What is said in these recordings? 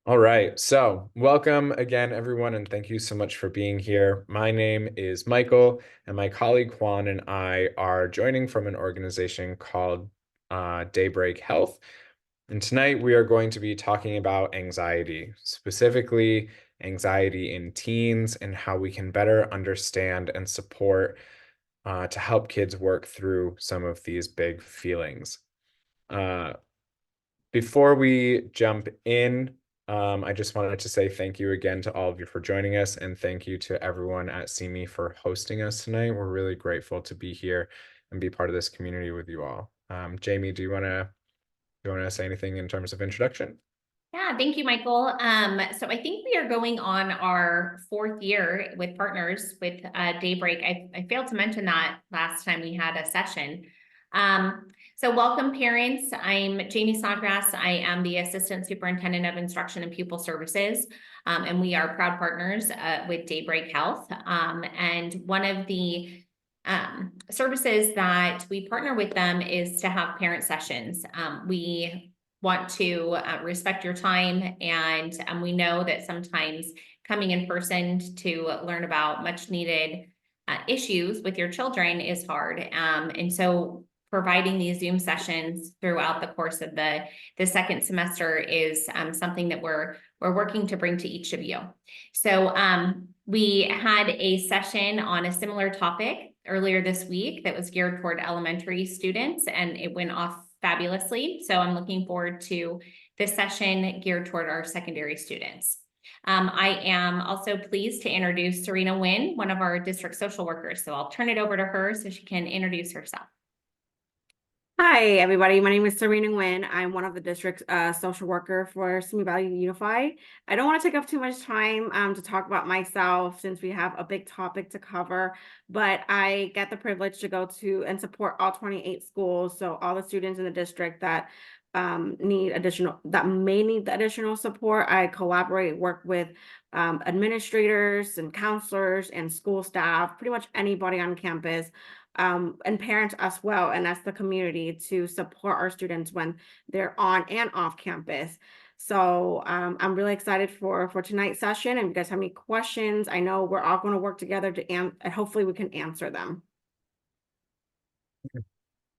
All right, so welcome again, everyone, and thank you so much for being here. My name is Michael, and my colleague Juan and I are joining from an organization called Daybreak Health. And tonight we are going to be talking about anxiety, specifically anxiety in teens and how we can better understand and support to help kids work through some of these big feelings. Uh, Before we jump in, I just wanted to say thank you again to all of you for joining us, and thank you to everyone at Simi for hosting us tonight. We're really grateful to be here and be part of this community with you all. Jamie, do you want to say anything in terms of introduction? Yeah, thank you, Michael. So I think we are going on our fourth year with partners with Daybreak. I failed to mention that last time we had a session. So welcome, parents. I'm Jamie Snodgrass. I am the Assistant Superintendent of Instruction and Pupil Services, and we are proud partners with Daybreak Health. And one of the services that we partner with them is to have parent sessions. We want to respect your time. And we know that sometimes coming in person to learn about much needed issues with your children is hard. And so providing these Zoom sessions throughout the course of the second semester is something that we're working to bring to each of you. So we had a session on a similar topic earlier this week that was geared toward elementary students, and it went off fabulously. So I'm looking forward to this session geared toward our secondary students. I am also pleased to introduce Serena Nguyen, one of our district social workers. So I'll turn it over to her so she can introduce herself. Hi, everybody. My name is Serena Nguyen. I'm one of the district's social worker for Simi Valley Unified. I don't want to take up too much time to talk about myself since we have a big topic to cover, but I get the privilege to go to and support all 28 schools. So all the students in the district that may need the additional support. I collaborate, work with administrators and counselors and school staff, pretty much anybody on campus. And parents as well, and that's the community to support our students when they're on and off campus. So I'm really excited for tonight's session. And if you guys have any questions, I know we're all going to work together and hopefully we can answer them.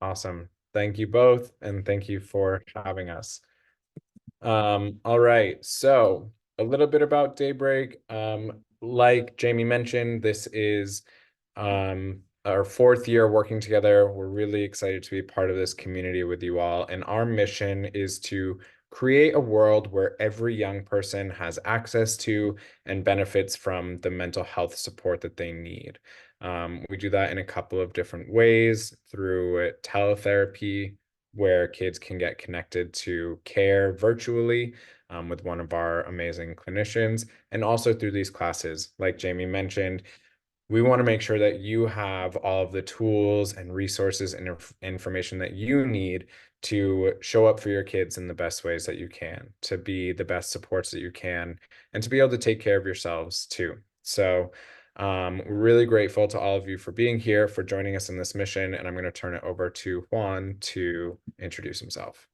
Awesome. Thank you both, and thank you for having us. All right, so a little bit about Daybreak. Like Jamie mentioned, this is our fourth year working together. We're really excited to be part of this community with you all. And our mission is to create a world where every young person has access to and benefits from the mental health support that they need. We do that in a couple of different ways through teletherapy, where kids can get connected to care virtually with one of our amazing clinicians, and also through these classes. Like Jamie mentioned, we want to make sure that you have all of the tools and resources and information that you need to show up for your kids in the best ways that you can, to be the best supports that you can, and to be able to take care of yourselves too. So we're really grateful to all of you for being here, for joining us in this mission, and I'm going to turn it over to Juan to introduce himself.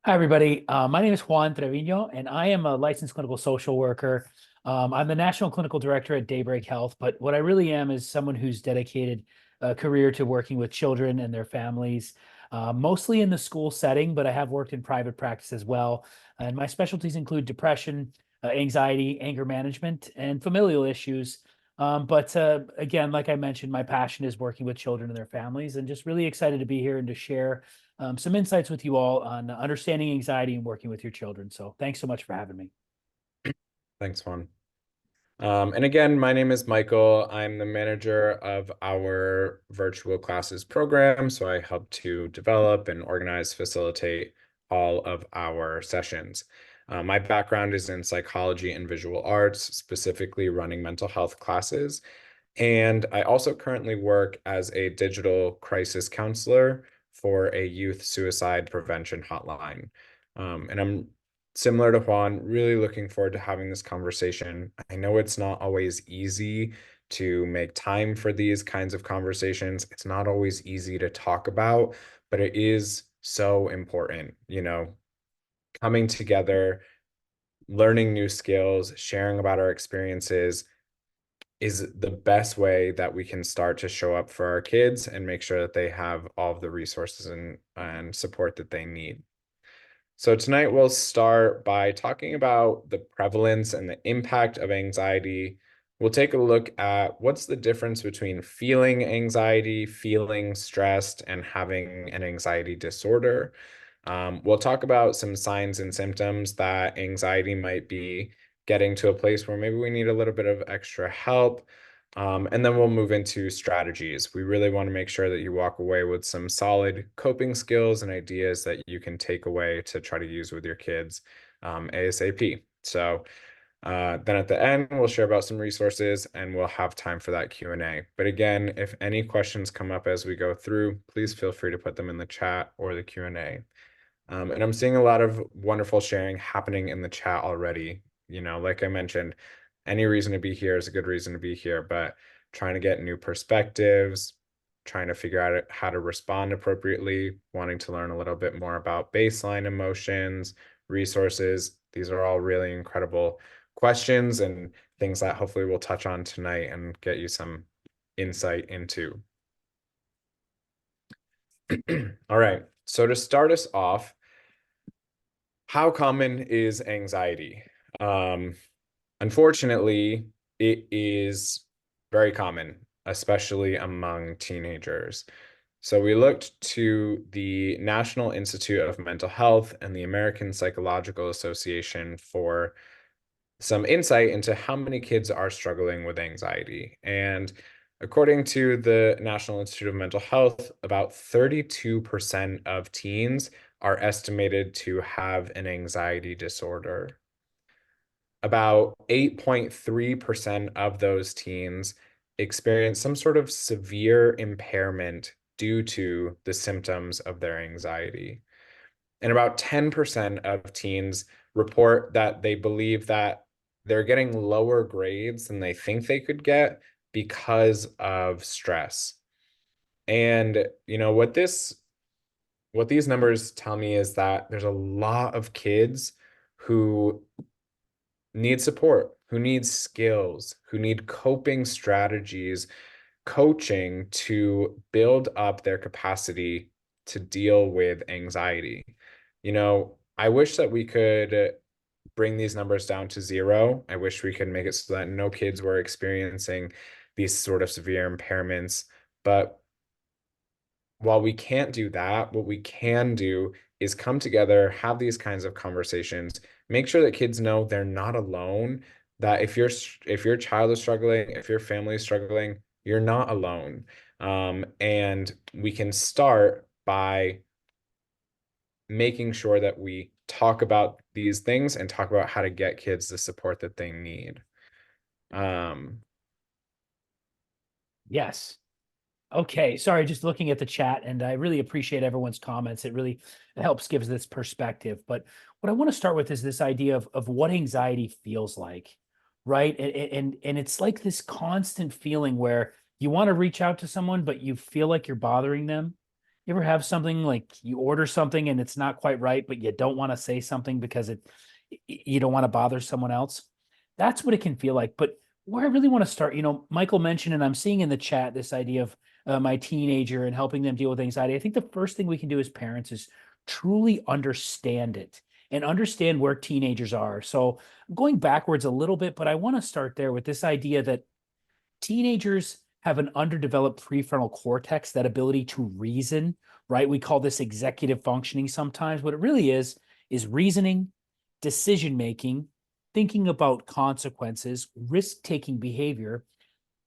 Hi, everybody. My name is Juan Trevino, and I am a licensed clinical social worker. I'm the National Clinical Director at Daybreak Health, but what I really am is someone who's dedicated a career to working with children and their families, mostly in the school setting, but I have worked in private practice as well. And my specialties include depression, anxiety, anger management, and familial issues. But again, like I mentioned, my passion is working with children and their families, and just really excited to be here and to share some insights with you all on understanding anxiety and working with your children. So thanks so much for having me. Thanks, Juan. And again, my name is Michael. I'm the manager of our virtual classes program. So I help to develop and organize, facilitate all of our sessions. My background is in psychology and visual arts, specifically running mental health classes. And I also currently work as a digital crisis counselor for a youth suicide prevention hotline. And I'm similar to Juan, really looking forward to having this conversation. I know it's not always easy to make time for these kinds of conversations. It's not always easy to talk about, but it is so important, coming together, learning new skills, sharing about our experiences is the best way that we can start to show up for our kids and make sure that they have all of the resources and support that they need. So tonight we'll start by talking about the prevalence and the impact of anxiety. We'll take a look at what's the difference between feeling anxiety, feeling stressed, and having an anxiety disorder. We'll talk about some signs and symptoms that anxiety might be getting to a place where maybe we need a little bit of extra help. And then we'll move into strategies. We really want to make sure that you walk away with some solid coping skills and ideas that you can take away to try to use with your kids ASAP. So then at the end, we'll share about some resources and we'll have time for that Q&A. But again, if any questions come up as we go through, please feel free to put them in the chat or the Q&A. And I'm seeing a lot of wonderful sharing happening in the chat already. Like I mentioned, any reason to be here is a good reason to be here, but trying to get new perspectives, trying to figure out how to respond appropriately, wanting to learn a little bit more about baseline emotions, resources. These are all really incredible questions and things that hopefully we'll touch on tonight and get you some insight into. All right, so to start us off, how common is anxiety? Unfortunately, it is very common, especially among teenagers. So we looked to the National Institute of Mental Health and the American Psychological Association for some insight into how many kids are struggling with anxiety. And according to the National Institute of Mental Health, about 32% of teens are estimated to have an anxiety disorder. About 8.3% of those teens experience some sort of severe impairment due to the symptoms of their anxiety. And about 10% of teens report that they believe that they're getting lower grades than they think they could get because of stress. And what these numbers tell me is that there's a lot of kids who need support, who need skills, who need coping strategies, coaching to build up their capacity to deal with anxiety. I wish that we could bring these numbers down to zero. I wish we could make it so that no kids were experiencing these sort of severe impairments. But while we can't do that, what we can do is come together, have these kinds of conversations, make sure that kids know they're not alone, that if your child is struggling, if your family is struggling, you're not alone. And we can start by making sure that we talk about these things and talk about how to get kids the support that they need. Yes. Okay, sorry, just looking at the chat, and I really appreciate everyone's comments. It really helps gives this perspective. But what I want to start with is this idea of what anxiety feels like, right? And it's like this constant feeling where you want to reach out to someone, but you feel like you're bothering them. You ever have something like you order something and it's not quite right, but you don't want to say something because you don't want to bother someone else? That's what it can feel like. But where I really want to start, Michael mentioned, and I'm seeing in the chat this idea of my teenager and helping them deal with anxiety. I think the first thing we can do as parents is truly understand it and understand where teenagers are. So I'm going backwards a little bit, but I want to start there with this idea that teenagers have an underdeveloped prefrontal cortex, that ability to reason, right? We call this executive functioning sometimes. What it really is reasoning, decision-making, thinking about consequences, risk-taking behavior.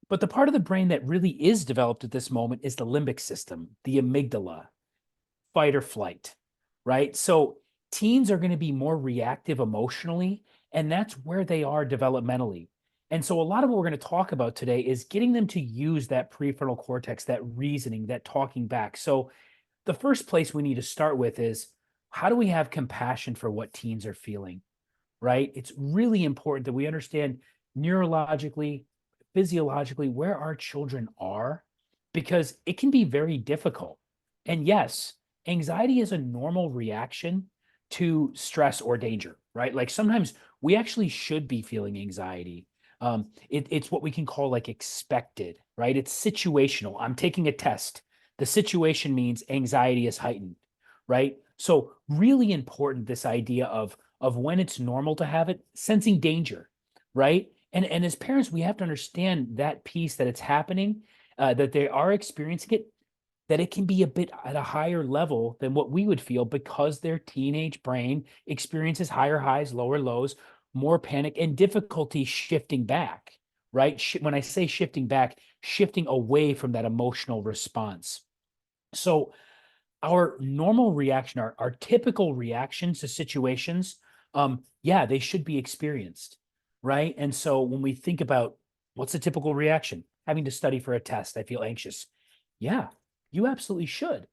But the part of the brain that really is developed at this moment is the limbic system, the amygdala, fight or flight, right? So teens are going to be more reactive emotionally, and that's where they are developmentally. And so a lot of what we're going to talk about today is getting them to use that prefrontal cortex, that reasoning, that talking back. So the first place we need to start with is, how do we have compassion for what teens are feeling, right? It's really important that we understand neurologically, physiologically where our children are, because it can be very difficult. And yes, anxiety is a normal reaction to stress or danger, right? Like sometimes we actually should be feeling anxiety. It's what we can call like expected, right? It's situational. I'm taking a test. The situation means anxiety is heightened, right? So really important, this idea of when it's normal to have it, sensing danger, right? And as parents, we have to understand that piece that it's happening, that they are experiencing it, that it can be a bit at a higher level than what we would feel because their teenage brain experiences higher highs, lower lows, more panic, and difficulty shifting back, right? When I say shifting back, shifting away from that emotional response. So our normal reaction, our typical reactions to situations, yeah, they should be experienced, right? And so when we think about what's a typical reaction, having to study for a test, I feel anxious. Yeah, you absolutely should.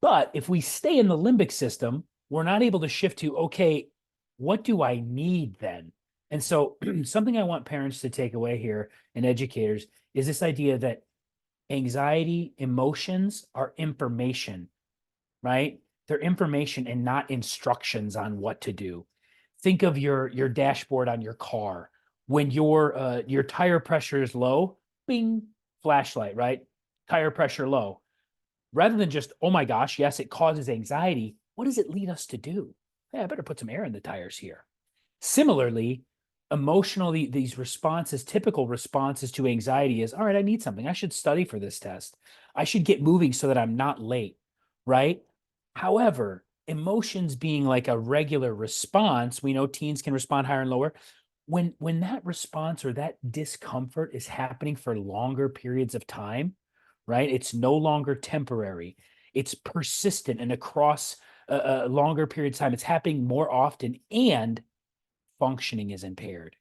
But if we stay in the limbic system, we're not able to shift to, okay, what do I need then? And so something I want parents to take away here and educators is this idea that anxiety, emotions are information, right? They're information and not instructions on what to do. Think of your dashboard on your car. When your tire pressure is low, bing, flashlight, right? Tire pressure low. Rather than just, oh my gosh, yes, it causes anxiety. What does it lead us to do? Hey, I better put some air in the tires here. Similarly, emotionally, these responses, typical responses to anxiety is, all right, I need something. I should study for this test. I should get moving so that I'm not late, right? However, emotions being like a regular response, we know teens can respond higher and lower. When that response or that discomfort is happening for longer periods of time, right? It's no longer temporary. It's persistent and across a longer period of time. It's happening more often and functioning is impaired.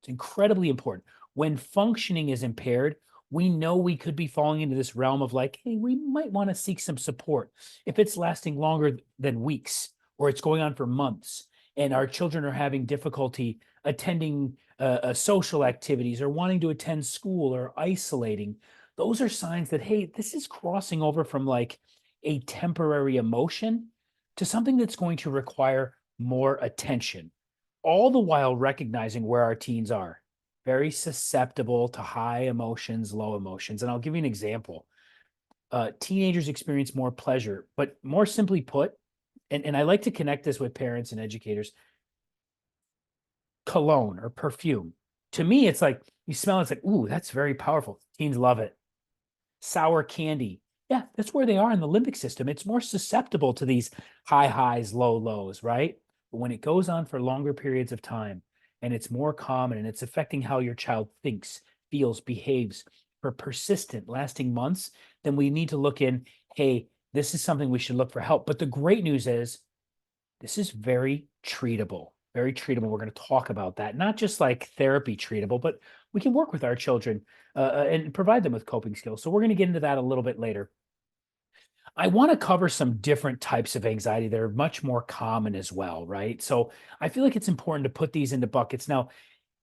It's incredibly important. When functioning is impaired, we know we could be falling into this realm of like, hey, we might want to seek some support. If it's lasting longer than weeks or it's going on for months and our children are having difficulty attending social activities or wanting to attend school or isolating, those are signs that, hey, this is crossing over from like a temporary emotion to something that's going to require more attention, all the while recognizing where our teens are very susceptible to high emotions, low emotions. And I'll give you an example. Teenagers experience more pleasure, but more simply put, and I like to connect this with parents and educators, cologne or perfume. To me, it's like you smell, it's like, ooh, that's very powerful. Teens love it. Sour candy. Yeah, that's where they are in the limbic system. It's more susceptible to these high highs, low lows, right? But when it goes on for longer periods of time and it's more common and it's affecting how your child thinks, feels, behaves for persistent, lasting months, then we need to look in, hey, this is something we should look for help. But the great news is this is very treatable, very treatable. We're going to talk about that, not just like therapy treatable, but we can work with our children and provide them with coping skills. So we're going to get into that a little bit later. I want to cover some different types of anxiety that are much more common as well, right? So I feel like it's important to put these into buckets. Now,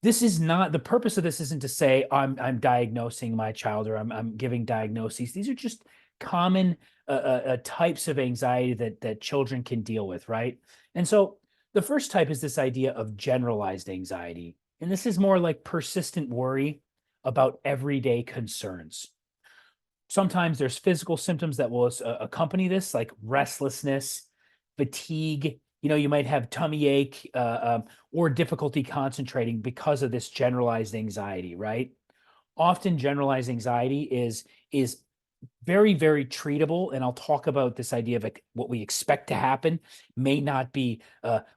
this is not the purpose of this isn't to say I'm diagnosing my child or I'm giving diagnoses. These are just common types of anxiety that children can deal with, right? And so the first type is this idea of generalized anxiety. And this is more like persistent worry about everyday concerns. Sometimes there's physical symptoms that will accompany this, like restlessness, fatigue. You know, you might have tummy ache or difficulty concentrating because of this generalized anxiety, right? Often generalized anxiety is very, very treatable. And I'll talk about this idea of like what we expect to happen may not be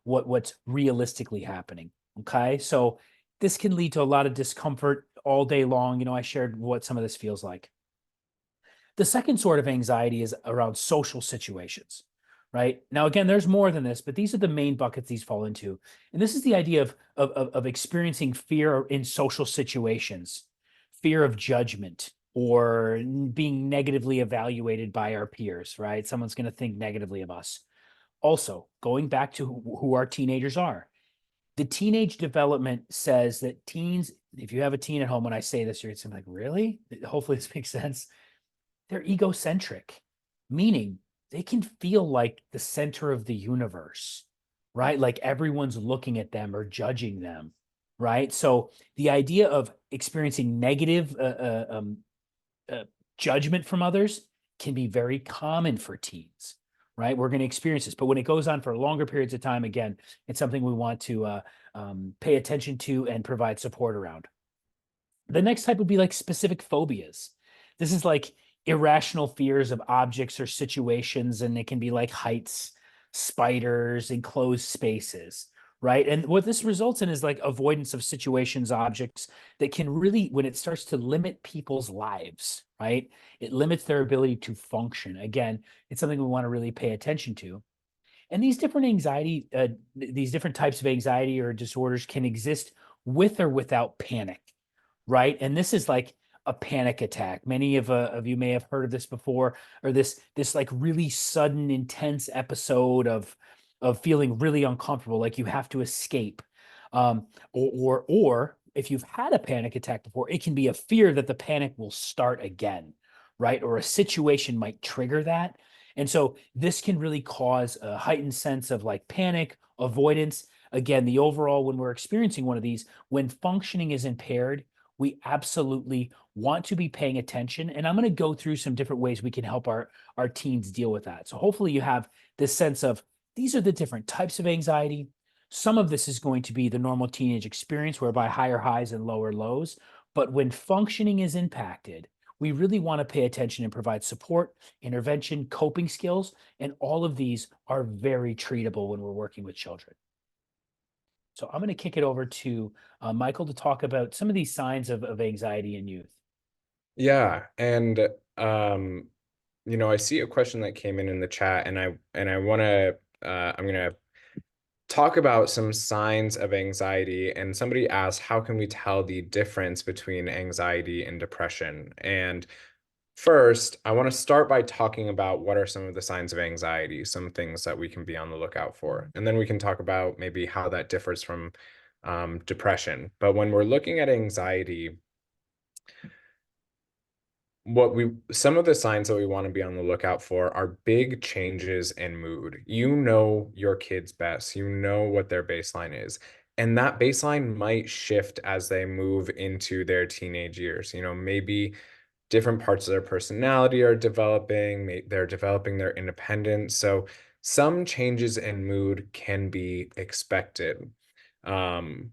what's realistically happening. Okay. So this can lead to a lot of discomfort all day long. You know, I shared what some of this feels like. The second sort of anxiety is around social situations, right? Now, again, there's more than this, but these are the main buckets these fall into. And this is the idea of experiencing fear in social situations, fear of judgment, or being negatively evaluated by our peers, right? Someone's going to think negatively of us. Also, going back to who our teenagers are, the teenage development says that teens, if you have a teen at home, when I say this, you're going to be like, really? Hopefully this makes sense. They're egocentric, meaning they can feel like the center of the universe, right? Like everyone's looking at them or judging them, right? So the idea of experiencing negative uh, judgment from others can be very common for teens, right? We're going to experience this, but when it goes on for longer periods of time, again, it's something we want to pay attention to and provide support around. The next type would be like specific phobias. This is like irrational fears of objects or situations, and it can be like heights, spiders, enclosed spaces, right? And what this results in is like avoidance of situations, objects that can really, when it starts to limit people's lives, right? It limits their ability to function. Again, it's something we want to really pay attention to. And these different anxiety, these different types of anxiety or disorders can exist with or without panic, right? And this is like a panic attack. Many of you may have heard of this before, or this like really sudden, intense episode of feeling really uncomfortable, like you have to escape. Or if you've had a panic attack before, it can be a fear that the panic will start again, right? Or a situation might trigger that. And so this can really cause a heightened sense of like panic, avoidance. Again, the overall, when we're experiencing one of these, when functioning is impaired, we absolutely want to be paying attention. And I'm going to go through some different ways we can help our teens deal with that. So hopefully you have this sense of these are the different types of anxiety. Some of this is going to be the normal teenage experience, whereby higher highs and lower lows. But when functioning is impacted, we really want to pay attention and provide support, intervention, coping skills, and all of these are very treatable when we're working with children. So I'm going to kick it over to Michael to talk about some of these signs of anxiety in youth. Yeah, and I see a question that came in the chat, and I want to I'm going to talk about some signs of anxiety. And somebody asked, how can we tell the difference between anxiety and depression? And first, I want to start by talking about what are some of the signs of anxiety, some things that we can be on the lookout for. And then we can talk about maybe how that differs from depression. But when we're looking at anxiety, some of the signs that we want to be on the lookout for are big changes in mood. You know your kids best. You know what their baseline is. And that baseline might shift as they move into their teenage years. Maybe different parts of their personality are developing, they're developing their independence. So some changes in mood can be expected. That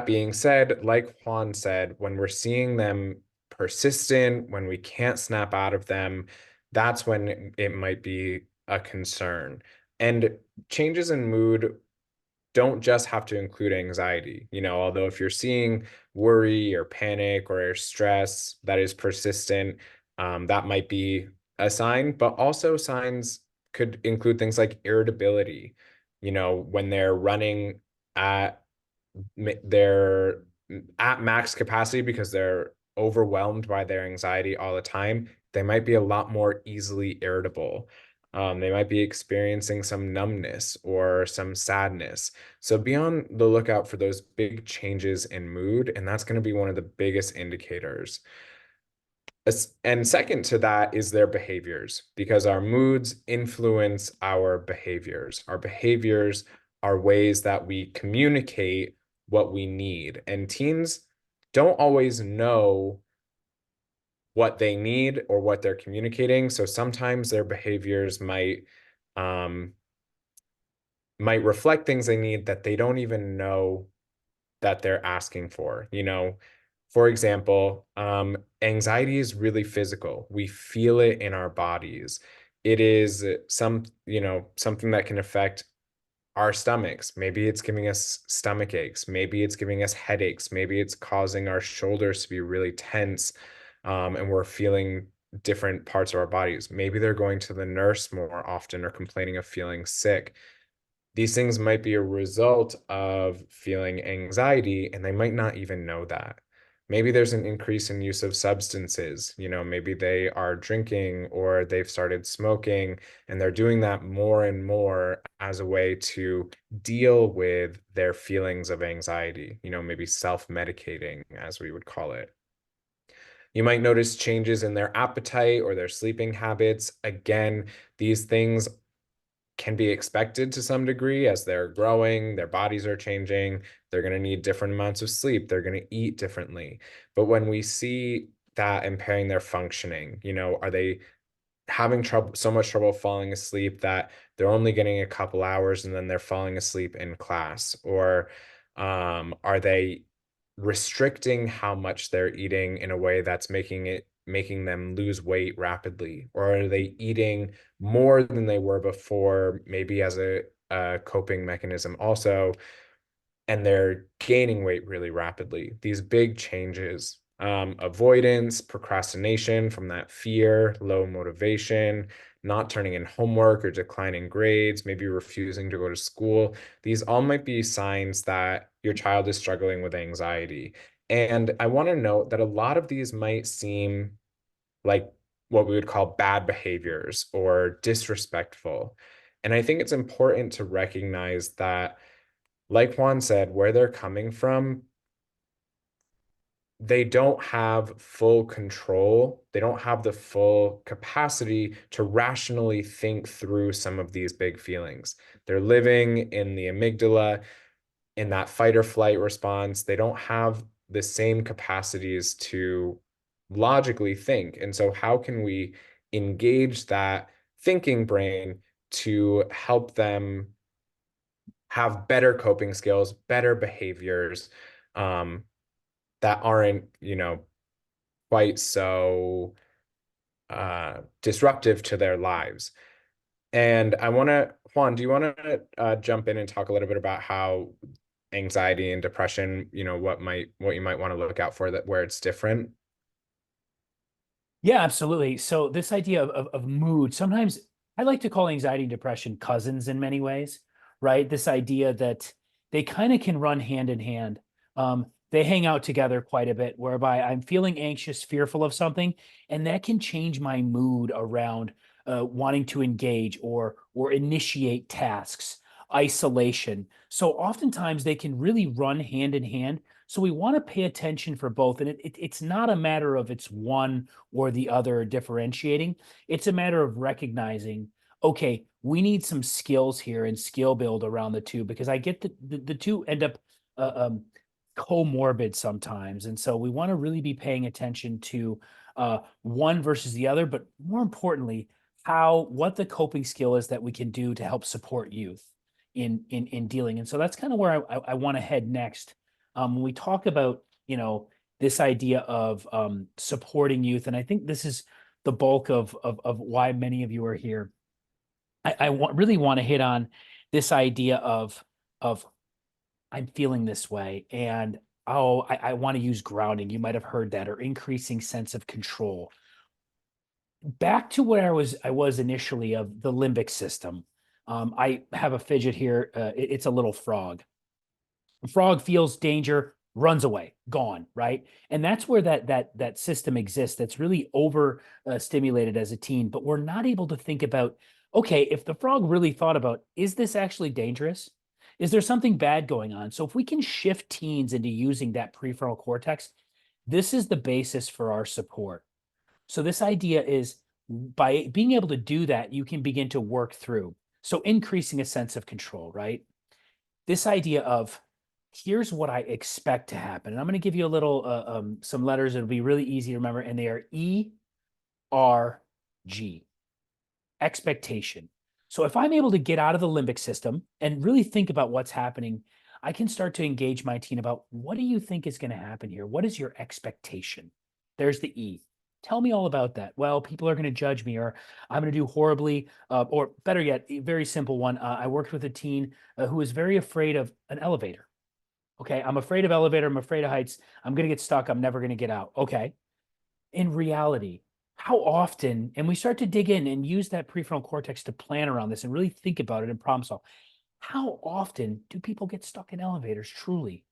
being said, like Juan said, when we're seeing them persistent, when we can't snap out of them, that's when it might be a concern. And changes in mood don't just have to include anxiety. Although if you're seeing worry or panic or stress that is persistent, that might be a sign. But also signs could include things like irritability. When they're running at they're at max capacity because they're overwhelmed by their anxiety all the time, they might be a lot more easily irritable. They might be experiencing some numbness or some sadness. So be on the lookout for those big changes in mood, and that's going to be one of the biggest indicators. And second to that is their behaviors, because our moods influence our behaviors. Our behaviors are ways that we communicate what we need. And teens don't always know what they need or what they're communicating. So sometimes their behaviors might reflect things they need that they don't even know that they're asking for. For example, anxiety is really physical. We feel it in our bodies. It is something that can affect our stomachs. Maybe it's giving us stomach aches. Maybe it's giving us headaches. Maybe it's causing our shoulders to be really tense, and we're feeling different parts of our bodies. Maybe they're going to the nurse more often or complaining of feeling sick. These things might be a result of feeling anxiety, and they might not even know that. Maybe there's an increase in use of substances. Maybe they are drinking or they've started smoking, and they're doing that more and more as a way to deal with their feelings of anxiety, maybe self-medicating, as we would call it. You might notice changes in their appetite or their sleeping habits. Again, these things can be expected to some degree as they're growing, their bodies are changing, they're going to need different amounts of sleep, they're going to eat differently. But when we see that impairing their functioning, are they having so much trouble falling asleep that they're only getting a couple hours and then they're falling asleep in class? Or are they restricting how much they're eating in a way that's making them lose weight rapidly? Or are they eating more than they were before, maybe as a coping mechanism also, and they're gaining weight really rapidly? These big changes, avoidance, procrastination from that fear, low motivation, not turning in homework or declining grades, maybe refusing to go to school. These all might be signs that your child is struggling with anxiety. And I want to note that a lot of these might seem like what we would call bad behaviors or disrespectful. And I think it's important to recognize that, like Juan said, where they're coming from, they don't have full control. They don't have the full capacity to rationally think through some of these big feelings. They're living in the amygdala, in that fight or flight response. They don't have the same capacities to logically think. And so, how can we engage that thinking brain to help them have better coping skills, better behaviors, that aren't, quite so disruptive to their lives? And Juan, do you want to jump in and talk a little bit about how anxiety and depression, what you might want to look out for, that where it's different? Yeah, absolutely. So this idea of mood, sometimes I like to call anxiety and depression cousins in many ways, right? This idea that they kind of can run hand in hand. They hang out together quite a bit, whereby I'm feeling anxious, fearful of something, and that can change my mood around wanting to engage or initiate tasks, isolation. So oftentimes they can really run hand in hand. So we want to pay attention for both, and it's not a matter of it's one or the other differentiating. It's a matter of recognizing, okay, we need some skills here and skill build around the two, because I get the two end up uh, um, comorbid sometimes. And so we want to really be paying attention to one versus the other, but more importantly, what the coping skill is that we can do to help support youth in dealing. And so that's kind of where I want to head next. When we talk about, this idea of supporting youth, and I think this is the bulk of why many of you are here. Really want to hit on this idea of I'm feeling this way, and I want to use grounding. You might have heard that, or increasing sense of control. Back to where I was initially, of the limbic system. I have a fidget here. It's a little frog. A frog feels danger, runs away, gone, right? And that's where that system exists. That's really over stimulated as a teen, but we're not able to think about, okay, if the frog really thought about, is this actually dangerous? Is there something bad going on? So if we can shift teens into using that prefrontal cortex, this is the basis for our support. So this idea is, by being able to do that, you can begin to work through. So increasing a sense of control, right? This idea of, here's what I expect to happen. And I'm going to give you a little, some letters. It'll be really easy to remember. And they are ERG, expectation. So if I'm able to get out of the limbic system and really think about what's happening, I can start to engage my teen about, what do you think is going to happen here? What is your expectation? There's the E. Tell me all about that. Well, people are going to judge me, or I'm going to do horribly, or better yet, a very simple one. I worked with a teen who was very afraid of an elevator. Okay, I'm afraid of elevator. I'm afraid of heights. I'm going to get stuck. I'm never going to get out. Okay. In reality, how often, and we start to dig in and use that prefrontal cortex to plan around this and really think about it and problem solve. How often do people get stuck in elevators truly?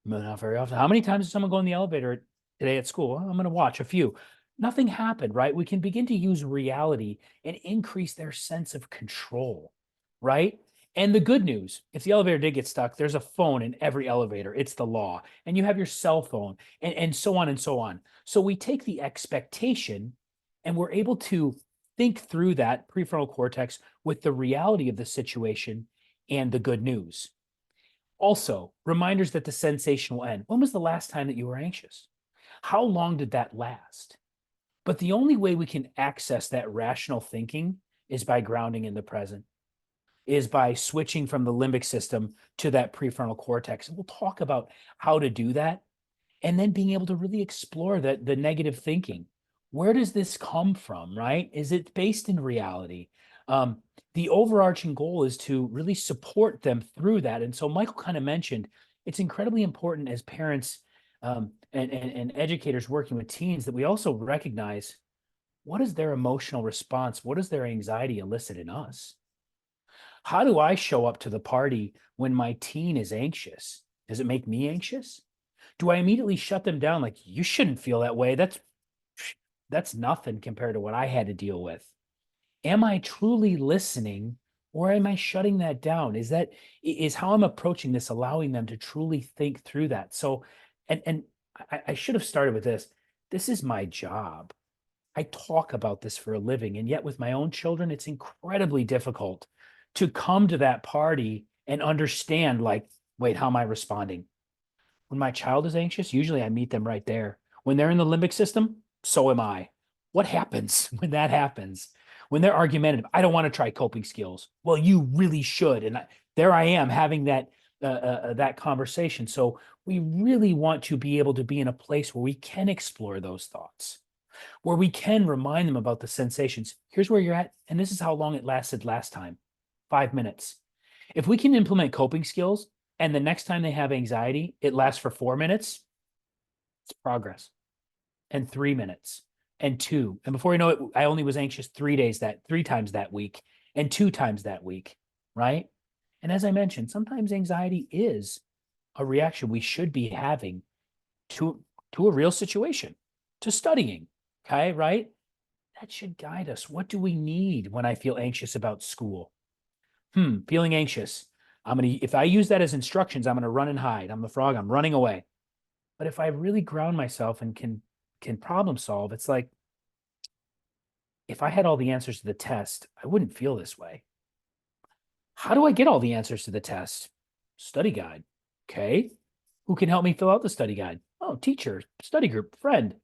Not very often. How many times did someone go in the elevator today at school? Well, I'm going to watch a few. Nothing happened, right? We can begin to use reality and increase their sense of control, right? And the good news, if the elevator did get stuck, there's a phone in every elevator. It's the law. And you have your cell phone and so on and so on. So we take the expectation and we're able to think through that prefrontal cortex with the reality of the situation and the good news. Also, reminders that the sensation will end. When was the last time that you were anxious? How long did that last? But the only way we can access that rational thinking is by grounding in the present, is by switching from the limbic system to that prefrontal cortex. And we'll talk about how to do that. And then being able to really explore the negative thinking. Where does this come from, right? Is it based in reality? The overarching goal is to really support them through that. And so Michael kind of mentioned, it's incredibly important as parents and educators working with teens that we also recognize what is their emotional response? What does their anxiety elicit in us? How do I show up to the party when my teen is anxious? Does it make me anxious? Do I immediately shut them down like, you shouldn't feel that way? That's nothing compared to what I had to deal with. Am I truly listening or am I shutting that down? Is how I'm approaching this, allowing them to truly think through that? So, and I should have started with this. This is my job. I talk about this for a living. And yet with my own children, it's incredibly difficult to come to that party and understand, like, wait, how am I responding? When my child is anxious, usually I meet them right there. When they're in the limbic system, so am I. What happens when that happens? When they're argumentative, I don't want to try coping skills. Well, you really should. And there I am having that conversation. So we really want to be able to be in a place where we can explore those thoughts, where we can remind them about the sensations. Here's where you're at. And this is how long it lasted last time, 5 minutes. If we can implement coping skills, and the next time they have anxiety, it lasts for 4 minutes, it's progress. And 3 minutes and 2. And before you know it, I only was anxious 3 times that week and 2 times that week, right? And as I mentioned, sometimes anxiety is a reaction we should be having to a real situation, to studying, okay, right? That should guide us. What do we need when I feel anxious about school? Feeling anxious. If I use that as instructions, I'm gonna run and hide. I'm the frog, I'm running away. But if I really ground myself and can problem solve, it's like, if I had all the answers to the test, I wouldn't feel this way. How do I get all the answers to the test? Study guide. Okay. Who can help me fill out the study guide? Oh, teacher, study group, friend.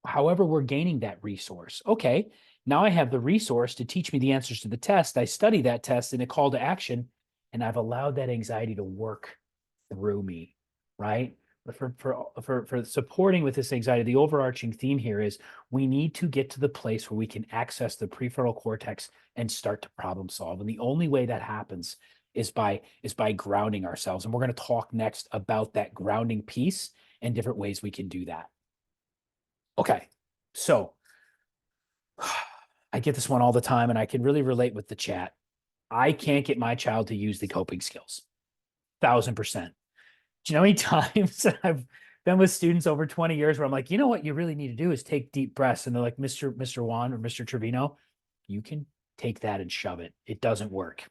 However, we're gaining that resource. Okay. Now I have the resource to teach me the answers to the test. I study that test in a call to action, and I've allowed that anxiety to work through me, right? But for supporting with this anxiety, the overarching theme here is we need to get to the place where we can access the prefrontal cortex and start to problem solve. And the only way that happens is by grounding ourselves. And we're going to talk next about that grounding piece and different ways we can do that. Okay, so I get this one all the time, and I can really relate with the chat. I can't get my child to use the coping skills. 1000%. Do you know how many times I've been with students over 20 years where I'm like, you know what you really need to do is take deep breaths. And they're like, Mr. Juan or Mr. Trevino, you can take that and shove it. It doesn't work.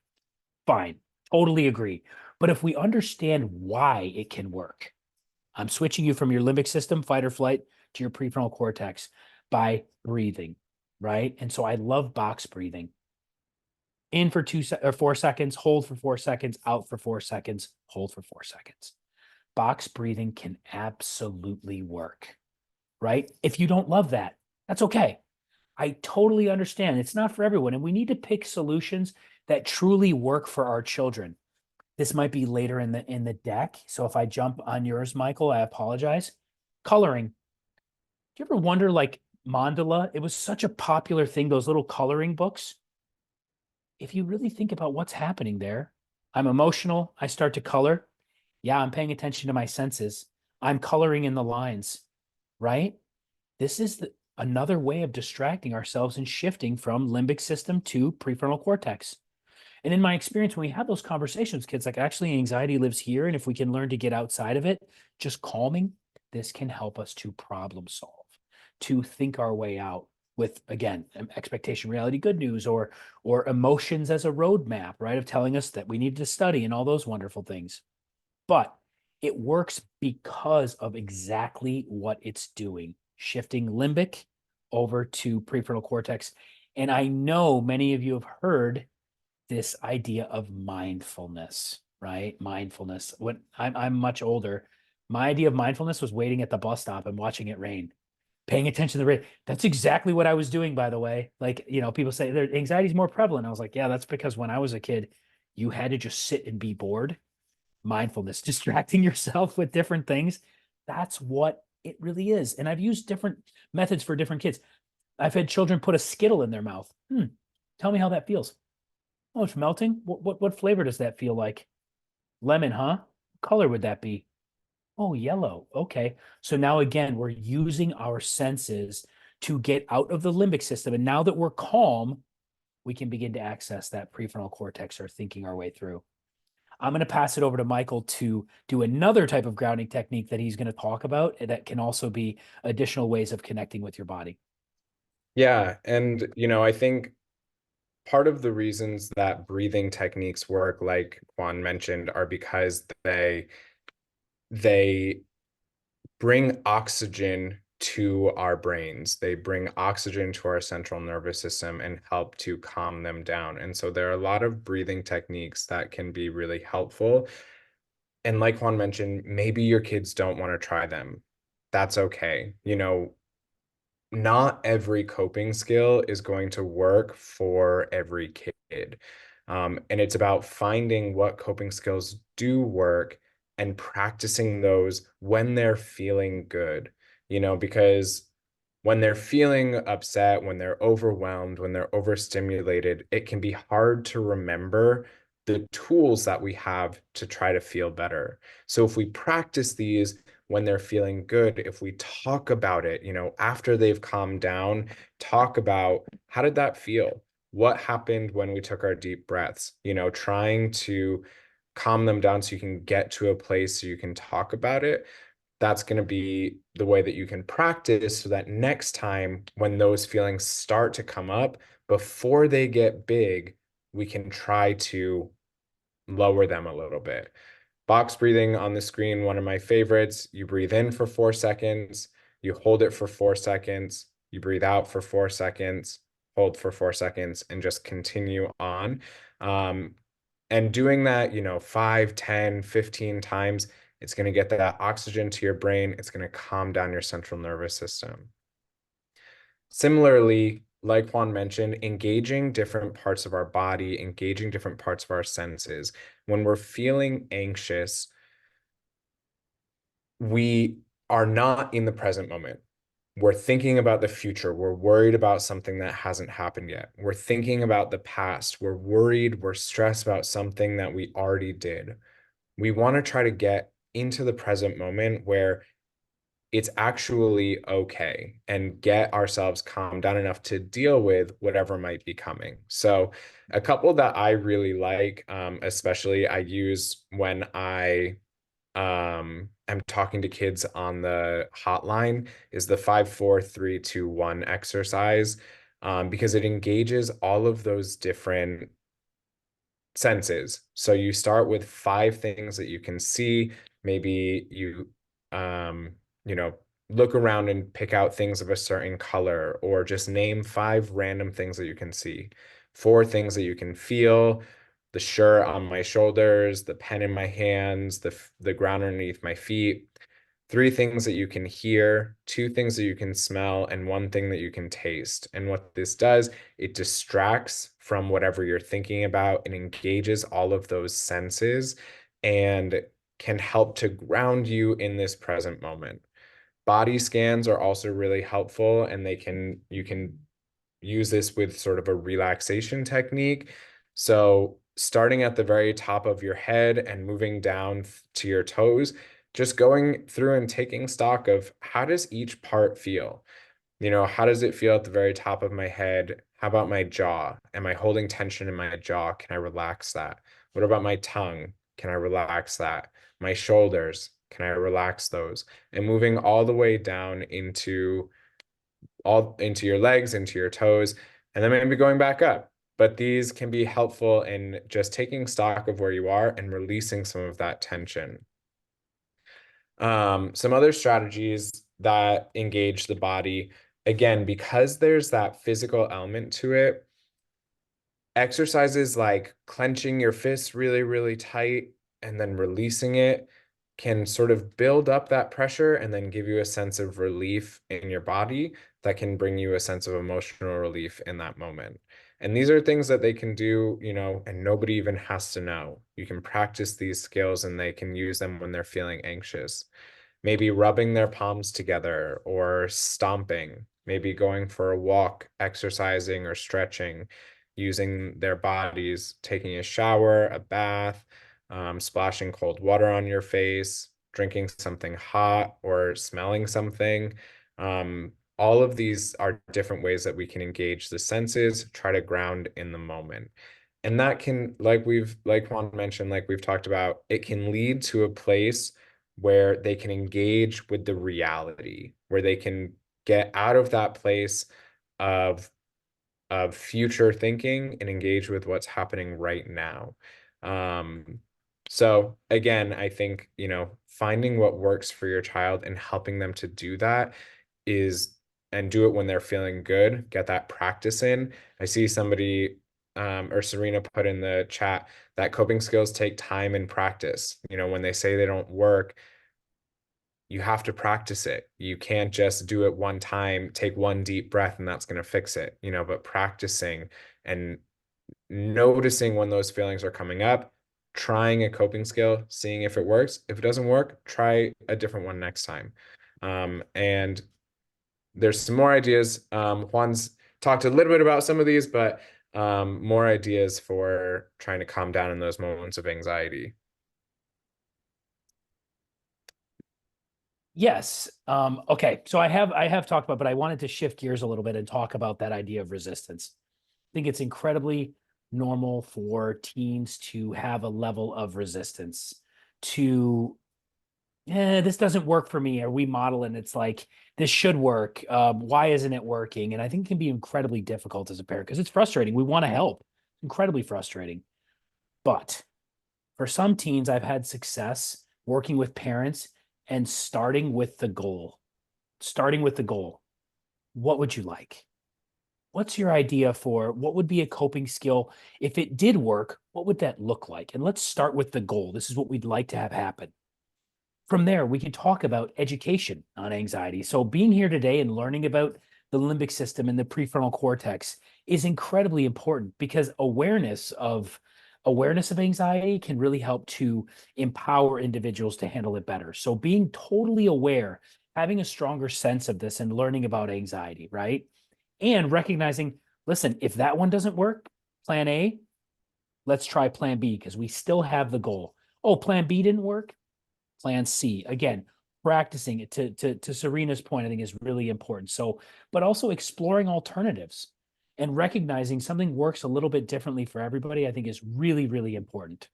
Fine. Totally agree. But if we understand why it can work, I'm switching you from your limbic system, fight or flight, to your prefrontal cortex by breathing, right? And so I love box breathing. In for 4 seconds, hold for 4 seconds, out for 4 seconds, hold for 4 seconds. Box breathing can absolutely work, right? If you don't love that, that's okay. I totally understand. It's not for everyone. And we need to pick solutions that truly work for our children. This might be later in the deck. So if I jump on yours, Michael, I apologize. Coloring. Do you ever wonder, like mandala? It was such a popular thing, those little coloring books. If you really think about what's happening there, I'm emotional. I start to color. Yeah, I'm paying attention to my senses. I'm coloring in the lines, right? This is another way of distracting ourselves and shifting from limbic system to prefrontal cortex. And in my experience, when we have those conversations, kids, like, actually anxiety lives here. And if we can learn to get outside of it, just calming, this can help us to problem solve, to think our way out. with, again, expectation, reality, good news, or emotions as a roadmap, right? Of telling us that we need to study and all those wonderful things. But it works because of exactly what it's doing, shifting limbic over to prefrontal cortex. And I know many of you have heard this idea of mindfulness, right? Mindfulness. When I'm much older, my idea of mindfulness was waiting at the bus stop and watching it rain, paying attention to the rain. That's exactly what I was doing, by the way. Like, people say their anxiety is more prevalent. I was like, yeah, that's because when I was a kid, you had to just sit and be bored. Mindfulness, distracting yourself with different things. That's what it really is. And I've used different methods for different kids. I've had children put a Skittle in their mouth. Tell me how that feels. Oh, it's melting. What flavor does that feel like? Lemon, huh? What color would that be? Oh, yellow. Okay. So now again, we're using our senses to get out of the limbic system. And now that we're calm, we can begin to access that prefrontal cortex or thinking our way through. I'm going to pass it over to Michael to do another type of grounding technique that he's going to talk about that can also be additional ways of connecting with your body. Yeah, and I think part of the reasons that breathing techniques work, like Juan mentioned, are because they bring oxygen to our brains. They bring oxygen to our central nervous system and help to calm them down. And so there are a lot of breathing techniques that can be really helpful. And like Juan mentioned, maybe your kids don't want to try them. That's okay. Not every coping skill is going to work for every kid. And it's about finding what coping skills do work and practicing those when they're feeling good, because when they're feeling upset, when they're overwhelmed, when they're overstimulated, it can be hard to remember the tools that we have to try to feel better. So if we practice these when they're feeling good, if we talk about it, after they've calmed down, talk about how did that feel? What happened when we took our deep breaths? Trying to calm them down so you can get to a place so you can talk about it. That's going to be the way that you can practice so that next time when those feelings start to come up, before they get big, we can try to lower them a little bit. Box breathing on the screen, one of my favorites. You breathe in for 4 seconds, you hold it for 4 seconds, you breathe out for 4 seconds, hold for 4 seconds, and just continue on. And doing that, 5, 10, 15 times, it's going to get that oxygen to your brain. It's going to calm down your central nervous system. Similarly, like Juan mentioned, engaging different parts of our body, engaging different parts of our senses. When we're feeling anxious, we are not in the present moment. We're thinking about the future. We're worried about something that hasn't happened yet. We're thinking about the past. We're worried. We're stressed about something that we already did. We want to try to get into the present moment where it's actually okay and get ourselves calmed down enough to deal with whatever might be coming. So a couple that I really like, especially I use when I'm talking to kids on the hotline, is the 5, 4, 3, 2, 1 exercise, because it engages all of those different senses. So you start with 5 things that you can see. Maybe you know, look around and pick out things of a certain color, or just name 5 random things that you can see. 4 things that you can feel: the shirt on my shoulders, the pen in my hands, the ground underneath my feet. 3 things that you can hear, 2 things that you can smell, and 1 thing that you can taste. And what this does, it distracts from whatever you're thinking about and engages all of those senses and can help to ground you in this present moment. Body scans are also really helpful, and you can use this with sort of a relaxation technique. So starting at the very top of your head and moving down to your toes, just going through and taking stock of how does each part feel? How does it feel at the very top of my head? How about my jaw? Am I holding tension in my jaw? Can I relax that? What about my tongue? Can I relax that? My shoulders, can I relax those? And moving all the way down into all into your legs, into your toes, and then maybe going back up. But these can be helpful in just taking stock of where you are and releasing some of that tension. Some other strategies that engage the body, again, because there's that physical element to it, exercises like clenching your fists really, really tight and then releasing it can sort of build up that pressure and then give you a sense of relief in your body that can bring you a sense of emotional relief in that moment. And these are things that they can do, and nobody even has to know. You can practice these skills and they can use them when they're feeling anxious. Maybe rubbing their palms together or stomping, maybe going for a walk, exercising or stretching, using their bodies, taking a shower, a bath, splashing cold water on your face, drinking something hot or smelling something. All of these are different ways that we can engage the senses, try to ground in the moment. And that can, like Juan mentioned, like we've talked about, it can lead to a place where they can engage with the reality, where they can get out of that place of future thinking and engage with what's happening right now. So again, I think, finding what works for your child and helping them to do that and do it when they're feeling good, get that practice in. I see somebody, or Serena put in the chat that coping skills take time and practice. When they say they don't work, you have to practice it. You can't just do it one time, take one deep breath, and that's going to fix it, but practicing and noticing when those feelings are coming up, trying a coping skill, seeing if it works. If it doesn't work, try a different one next time. And there's some more ideas. Juan's talked a little bit about some of these, but more ideas for trying to calm down in those moments of anxiety. Yes. Okay. So I have talked about, but I wanted to shift gears a little bit and talk about that idea of resistance. I think it's incredibly normal for teens to have a level of resistance to, this doesn't work for me, or we model and it's like, this should work. Why isn't it working? And I think it can be incredibly difficult as a parent because it's frustrating. We want to help. Incredibly frustrating. But for some teens, I've had success working with parents and starting with the goal. What would you like? What's your idea for what would be a coping skill? If it did work, what would that look like? And let's start with the goal. This is what we'd like to have happen. From there, we can talk about education on anxiety. So being here today and learning about the limbic system and the prefrontal cortex is incredibly important because awareness of anxiety can really help to empower individuals to handle it better. So being totally aware, having a stronger sense of this and learning about anxiety, right? And recognizing, listen, if that one doesn't work, plan A, let's try plan B because we still have the goal. Oh, plan B didn't work, plan C. Again, practicing it to Serena's point, I think is really important. So, but also exploring alternatives and recognizing something works a little bit differently for everybody, I think is really, really important.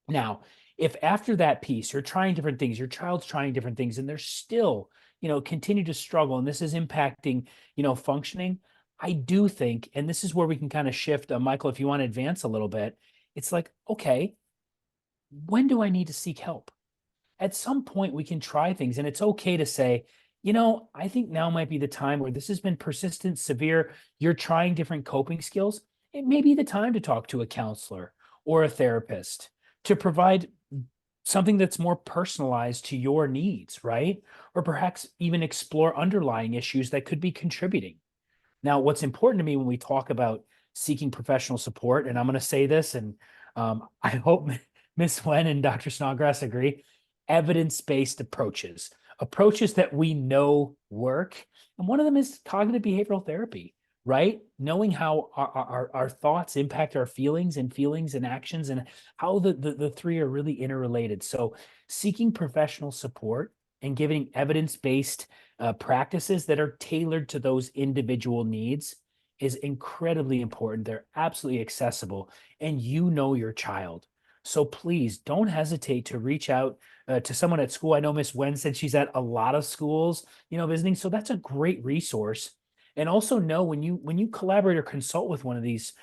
Now, if after that piece, you're trying different things, your child's trying different things, and they're still, continue to struggle, and this is impacting, functioning, I do think, and this is where we can kind of shift, Michael, if you want to advance a little bit, it's like, okay, when do I need to seek help? At some point we can try things, and it's okay to say, I think now might be the time where this has been persistent, severe, you're trying different coping skills. It may be the time to talk to a counselor or a therapist to provide something that's more personalized to your needs, right? Or perhaps even explore underlying issues that could be contributing. Now, what's important to me when we talk about seeking professional support, and I'm going to say this, and I hope Ms. Wen and Dr. Snodgrass agree, evidence-based approaches that we know work. And one of them is cognitive behavioral therapy, right? Knowing how our thoughts impact our feelings and actions, and how the three are really interrelated. So seeking professional support and giving evidence-based practices that are tailored to those individual needs is incredibly important. They're absolutely accessible, and your child. So please don't hesitate to reach out to someone at school. I know Miss Wen said she's at a lot of schools, visiting. So that's a great resource. And also know when you collaborate or consult with one of these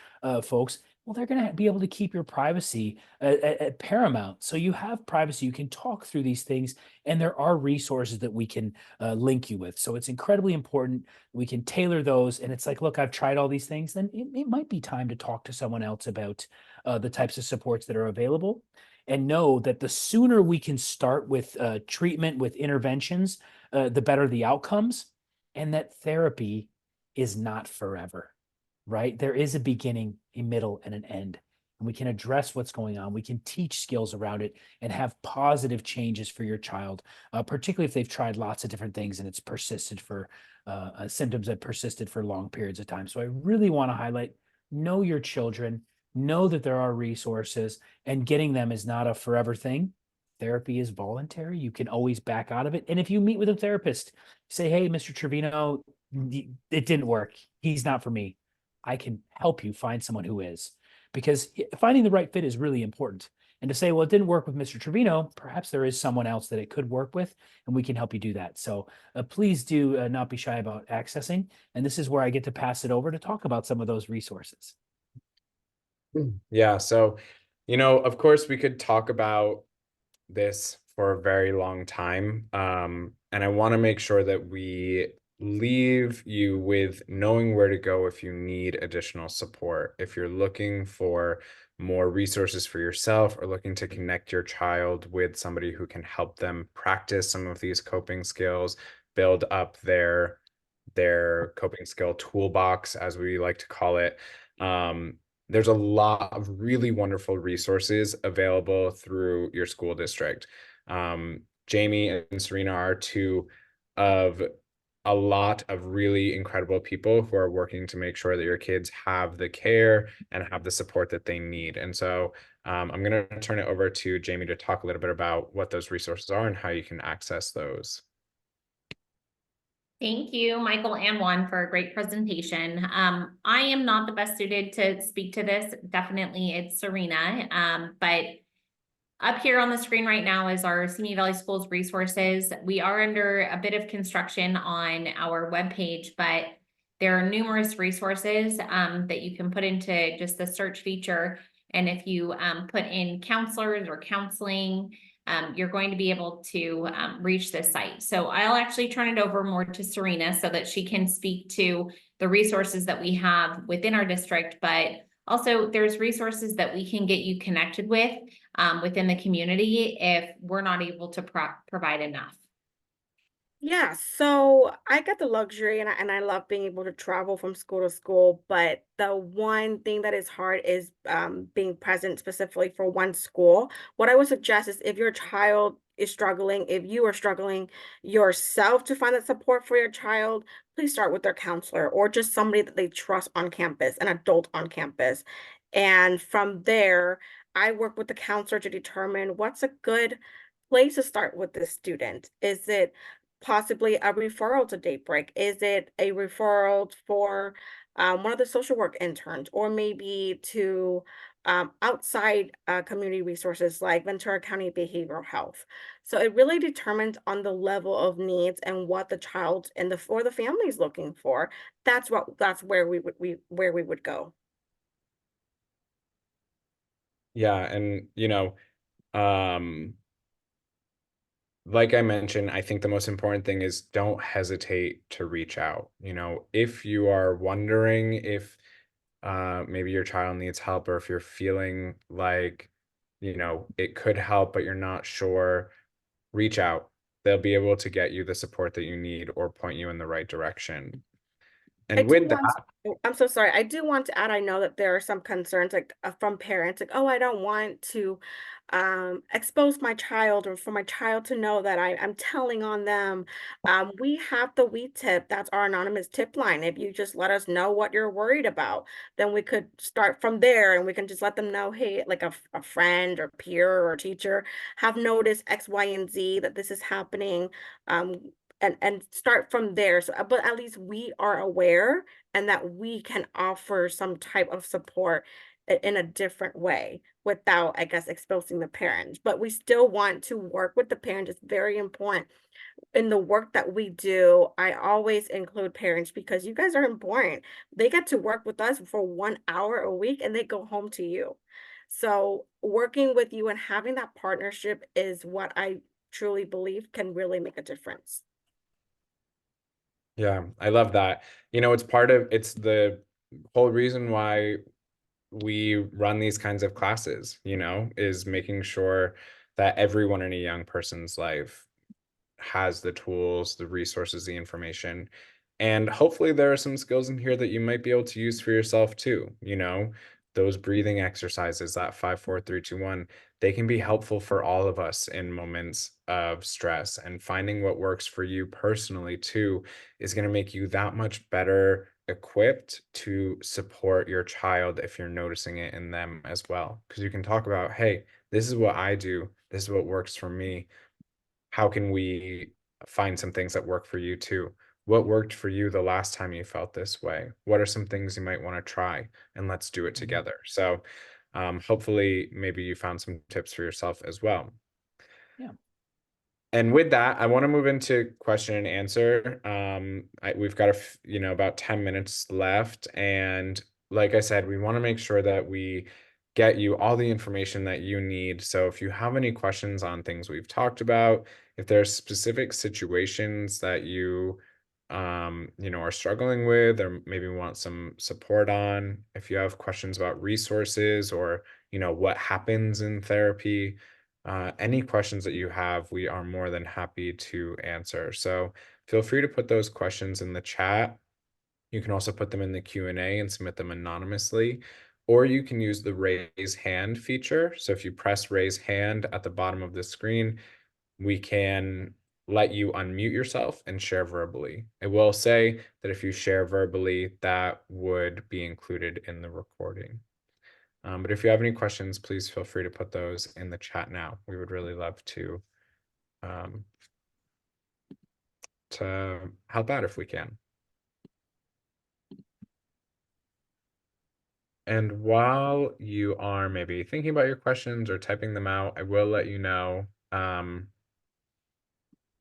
folks, well, they're going to be able to keep your privacy at paramount. So you have privacy, you can talk through these things, and there are resources that we can link you with. So it's incredibly important. We can tailor those. And it's like, look, I've tried all these things. Then it might be time to talk to someone else about the types of supports that are available. And know that the sooner we can start with treatment, with interventions, the better the outcomes. And that therapy is not forever, right? There is a beginning, a middle, and an end. And we can address what's going on. We can teach skills around it and have positive changes for your child, particularly if they've tried lots of different things and it's persisted for symptoms that persisted for long periods of time. So I really want to highlight, know your children, know that there are resources, and getting them is not a forever thing. Therapy is voluntary. You can always back out of it. And if you meet with a therapist, say, hey, Mr. Trevino, it didn't work. He's not for me. I can help you find someone who is, because finding the right fit is really important. And to say, well, it didn't work with Mr. Trevino, perhaps there is someone else that it could work with, and we can help you do that. So please do not be shy about accessing. And this is where I get to pass it over to talk about some of those resources. Yeah. So, of course, we could talk about this for a very long time. And I want to make sure that we leave you with knowing where to go if you need additional support. If you're looking for more resources for yourself or looking to connect your child with somebody who can help them practice some of these coping skills, build up their coping skill toolbox, as we like to call it. There's a lot of really wonderful resources available through your school district. Jamie and Serena are two of a lot of really incredible people who are working to make sure that your kids have the care and have the support that they need. And so I'm going to turn it over to Jamie to talk a little bit about what those resources are and how you can access those. Thank you, Michael and Juan, for a great presentation. I am not the best suited to speak to this. Definitely it's Serena. But up here on the screen right now is our Simi Valley Schools resources. We are under a bit of construction on our webpage, but there are numerous resources that you can put into just the search feature. And if you put in counselors or counseling, you're going to be able to reach this site. So I'll actually turn it over more to Serena so that she can speak to the resources that we have within our district, but also there's resources that we can get you connected with within the community if we're not able to provide enough. Yeah, so I get the luxury and I love being able to travel from school to school, but the one thing that is hard is being present specifically for one school. What I would suggest is if your child is struggling, if you are struggling yourself to find that support for your child, please start with their counselor or just somebody that they trust on campus, an adult on campus. And from there, I work with the counselor to determine what's a good place to start with this student. Is it possibly a referral to Daybreak? Is it a referral for one of the social work interns, or maybe to outside community resources like Ventura County Behavioral Health? So it really determines on the level of needs and what the child and the family is looking for. That's where we would go. Yeah. And, um, like I mentioned, I think the most important thing is don't hesitate to reach out. If you are wondering if maybe your child needs help, or if you're feeling like, it could help, but you're not sure, reach out. They'll be able to get you the support that you need or point you in the right direction. I And do with want that, I'm so sorry. I do want to add, I know that there are some concerns like from parents, like, oh, I don't want to expose my child or for my child to know that I'm telling on them. We have the We Tip, that's our anonymous tip line. If you just let us know what you're worried about, then we could start from there and we can just let them know, hey, like a friend or peer or teacher have noticed X, Y, and Z that this is happening. Um, and start from there. So, but at least we are aware and that we can offer some type of support in a different way without, I guess, exposing the parents. But we still want to work with the parents. It's very important in the work that we do. I always include parents because you guys are important. They get to work with us for 1 hour a week and they go home to you. So working with you and having that partnership is what I truly believe can really make a difference. Yeah, I love that. It's the whole reason why we run these kinds of classes, is making sure that everyone in a young person's life has the tools, the resources, the information. And hopefully there are some skills in here that you might be able to use for yourself too. Those breathing exercises, that 5, 4, 3, 2, 1, they can be helpful for all of us in moments of stress. And finding what works for you personally too is going to make you that much better equipped to support your child if you're noticing it in them as well. Because you can talk about, hey, this is what I do, this is what works for me. How can we find some things that work for you too? What worked for you the last time you felt this way? What are some things you might want to try? And let's do it together. So hopefully maybe you found some tips for yourself as well. Yeah. And with that, I want to move into question and answer. We've got about 10 minutes left. And like I said, we want to make sure that we get you all the information that you need. So if you have any questions on things we've talked about, if there are specific situations that are struggling with, or maybe want some support on, if you have questions about resources or, what happens in therapy, any questions that you have, we are more than happy to answer. So feel free to put those questions in the chat. You can also put them in the Q&A and submit them anonymously, or you can use the raise hand feature. So if you press raise hand at the bottom of the screen, we can let you unmute yourself and share verbally. It will say that if you share verbally, that would be included in the recording. But if you have any questions, please feel free to put those in the chat now. We would really love um, to help out if we can. And while you are maybe thinking about your questions or typing them out, I will let you know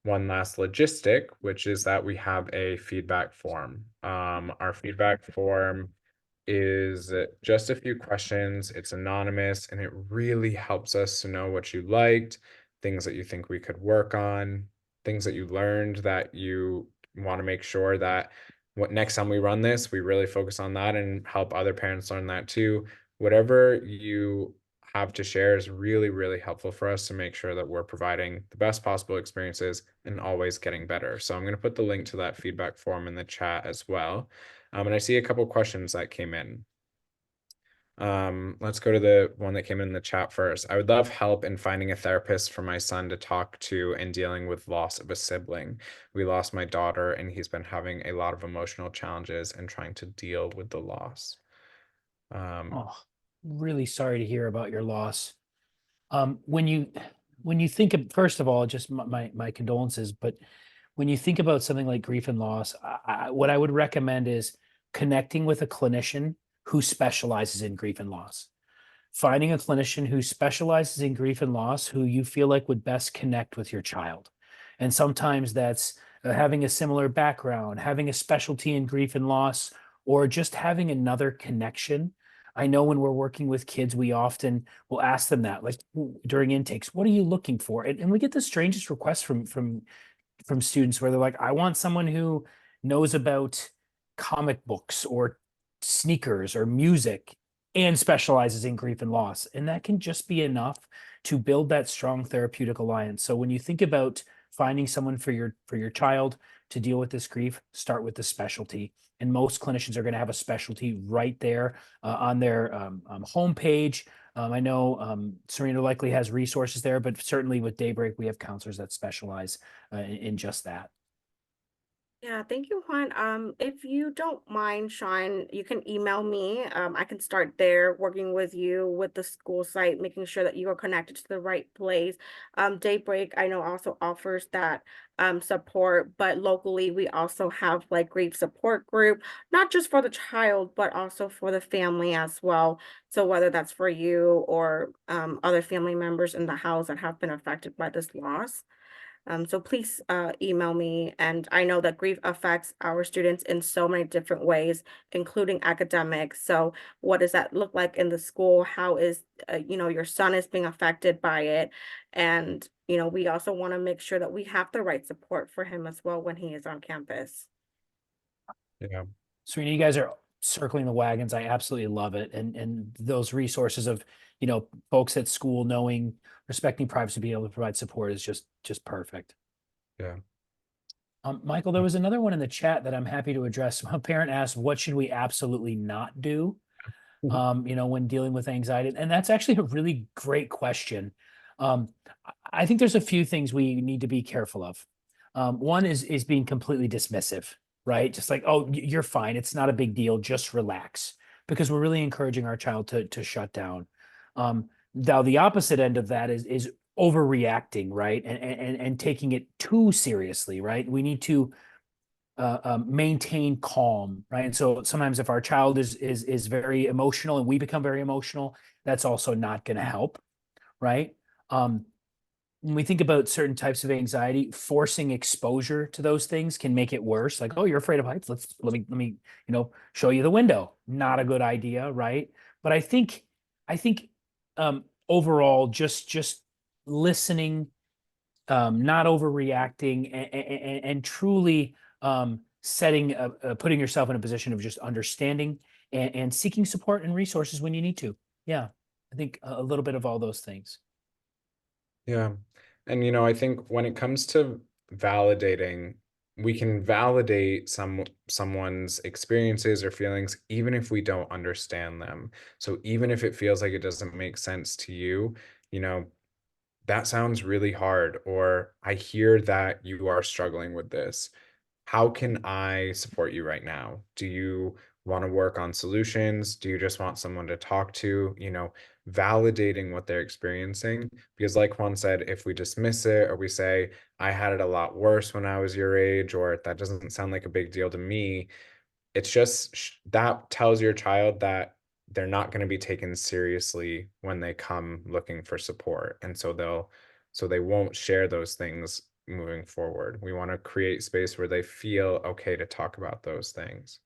one last logistic, which is that we have a feedback form. Our feedback form is just a few questions. It's anonymous, and it really helps us to know what you liked, things that you think we could work on, things that you learned that you want to make sure that next time we run this, we really focus on that and help other parents learn that too. Whatever you have to share is really, really helpful for us to make sure that we're providing the best possible experiences and always getting better. So I'm going to put the link to that feedback form in the chat as well. And I see a couple questions that came in. Let's go to the one that came in the chat first. I would love help in finding a therapist for my son to talk to and dealing with loss of a sibling. We lost my daughter and he's been having a lot of emotional challenges and trying to deal with the loss. Oh, really sorry to hear about your loss. When you think of, first of all, just my condolences, but when you think about something like grief and loss, what I would recommend is connecting with a clinician who specializes in grief and loss. Finding a clinician who specializes in grief and loss, who you feel like would best connect with your child. And sometimes that's having a similar background, having a specialty in grief and loss, or just having another connection. I know when we're working with kids, we often will ask them that, like during intakes, what are you looking for? And we get the strangest requests from students where they're like, I want someone who knows about comic books or sneakers or music and specializes in grief and loss. And that can just be enough to build that strong therapeutic alliance. So when you think about finding someone for your child to deal with this grief, start with the specialty. And most clinicians are going to have a specialty right there on their homepage. I know Serena likely has resources there, but certainly with Daybreak, we have counselors that specialize in just that. Yeah, thank you, Juan. If you don't mind, Sean, you can email me. I can start there working with you with the school site, making sure that you are connected to the right place. Daybreak, I know also offers that support, but locally we also have like grief support group, not just for the child, but also for the family as well. So whether that's for you or other family members in the house that have been affected by this loss. So please email me. And I know that grief affects our students in so many different ways, including academics. So what does that look like in the school? How is, your son is being affected by it? And, we also want to make sure that we have the right support for him as well when he is on campus. Yeah. Serena, you guys are circling the wagons. I absolutely love it. And those resources of, folks at school knowing, respecting privacy, being able to provide support is just perfect. Yeah. Michael, there was another one in the chat that I'm happy to address. A parent asked, what should we absolutely not do? When dealing with anxiety? And that's actually a really great question. I think there's a few things we need to be careful of. One is being completely dismissive, right? Just like, oh, you're fine. It's not a big deal. Just relax, because we're really encouraging our child to shut down. Now the opposite end of that is overreacting, right? And taking it too seriously, right? We need to maintain calm, right? And so sometimes if our child is very emotional and we become very emotional, that's also not going to help, right? When we think about certain types of anxiety, forcing exposure to those things can make it worse. Like, oh, you're afraid of heights. Let me, show you the window. Not a good idea, right? But I think overall, just listening, not overreacting, and truly putting yourself in a position of just understanding and seeking support and resources when you need to. Yeah, I think a little bit of all those things. Yeah. And I think when it comes to validating, we can validate someone's experiences or feelings even if we don't understand them. So even if it feels like it doesn't make sense to you, you know, that sounds really hard, or I hear that you are struggling with this. How can I support you right now? Do you want to work on solutions? Do you just want someone to talk to? Validating what they're experiencing. Because, like Juan said, if we dismiss it or we say, I had it a lot worse when I was your age, or that doesn't sound like a big deal to me, it's just that tells your child that they're not going to be taken seriously when they come looking for support. And so they won't share those things moving forward. We want to create space where they feel okay to talk about those things.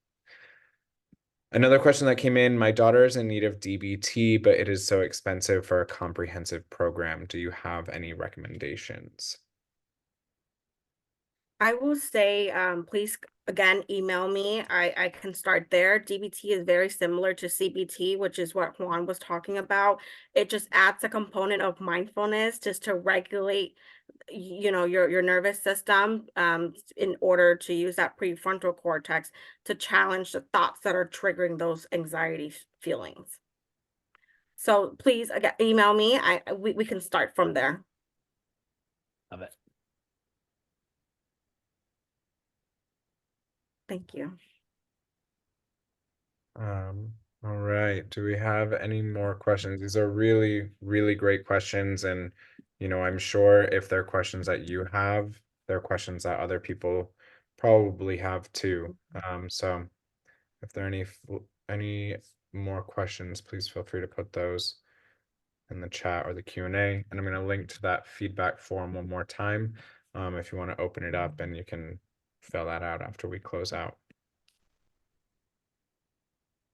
Another question that came in, my daughter is in need of DBT, but it is so expensive for a comprehensive program. Do you have any recommendations? I will say, please again email me. I can start there. DBT is very similar to CBT, which is what Juan was talking about. It just adds a component of mindfulness just to regulate, your nervous system, in order to use that prefrontal cortex to challenge the thoughts that are triggering those anxiety feelings. So please again email me. We can start from there. Love it. Thank you. All right. Do we have any more questions? These are really, really great questions. And, I'm sure if they're questions that you have, they're questions that other people probably have too. So if there are any more questions, please feel free to put those in the chat or the Q&A. And I'm going to link to that feedback form one more time, if you want to open it up, and you can fill that out after we close out.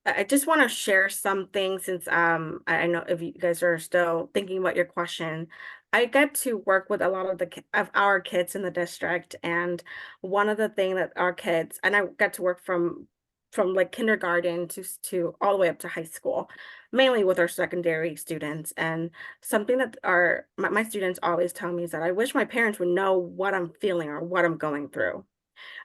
I just want to share something since I know if you guys are still thinking about your question. I get to work with a lot of of our kids in the district, and one of the thing that our kids, and I get to work from like kindergarten to all the way up to high school, mainly with our secondary students. And something that my students always tell me is that I wish my parents would know what I'm feeling or what I'm going through.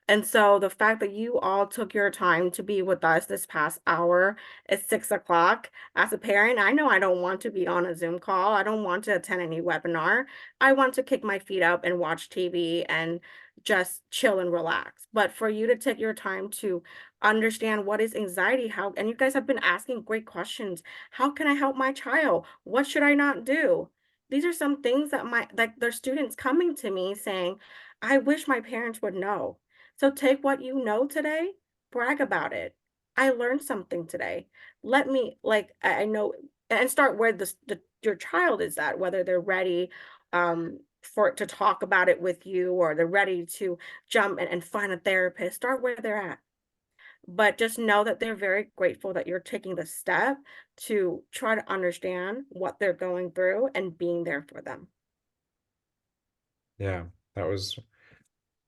And so the fact that you all took your time to be with us this past hour at 6 o'clock, as a parent, I know I don't want to be on a Zoom call. I don't want to attend any webinar. I want to kick my feet up and watch TV and just chill and relax. But for you to take your time to understand what is anxiety, how, and you guys have been asking great questions. How can I help my child? What should I not do? These are some things that like their students coming to me saying, I wish my parents would know. So take what you know today, brag about it. I learned something today. Let me like I know, and start where your child is at, whether they're ready for to talk about it with you, or they're ready to jump and find a therapist. Start where they're at. But just know that they're very grateful that you're taking the step to try to understand what they're going through and being there for them. Yeah, that was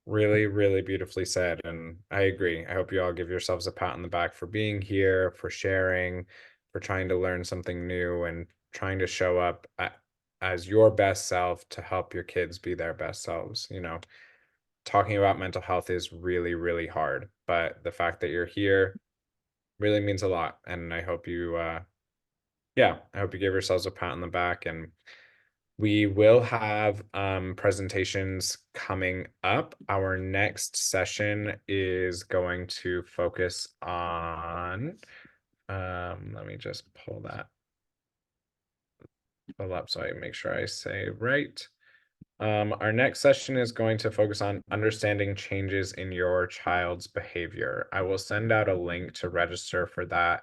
really, really beautifully said. And I agree. I hope you all give yourselves a pat on the back for being here, for sharing, for trying to learn something new and trying to show up as your best self to help your kids be their best selves. You know, talking about mental health is really, really hard, but the fact that you're here really means a lot. And I hope you, yeah, I hope you give yourselves a pat on the back. And we will have presentations coming up. Our next session is going to focus on, let me just pull up so I make sure I say right. Our next session is going to focus on understanding changes in your child's behavior. I will send out a link to register for that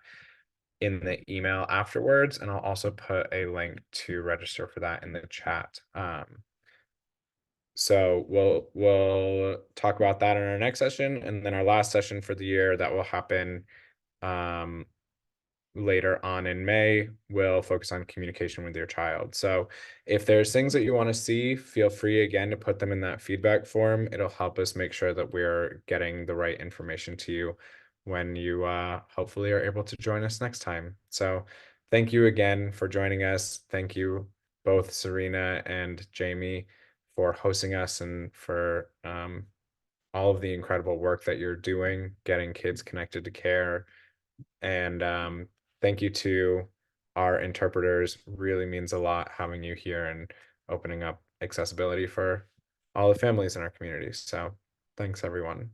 in the email afterwards, and I'll also put a link to register for that in the chat. So we'll talk about that in our next session, and then our last session for the year that will happen later on in May will focus on communication with your child. So if there's things that you want to see, feel free again to put them in that feedback form. It'll help us make sure that we're getting the right information to you when you hopefully are able to join us next time. So thank you again for joining us. Thank you both Serena and Jamie for hosting us and for all of the incredible work that you're doing, getting kids connected to care. And thank you to our interpreters. Really means a lot having you here and opening up accessibility for all the families in our community. So thanks, everyone.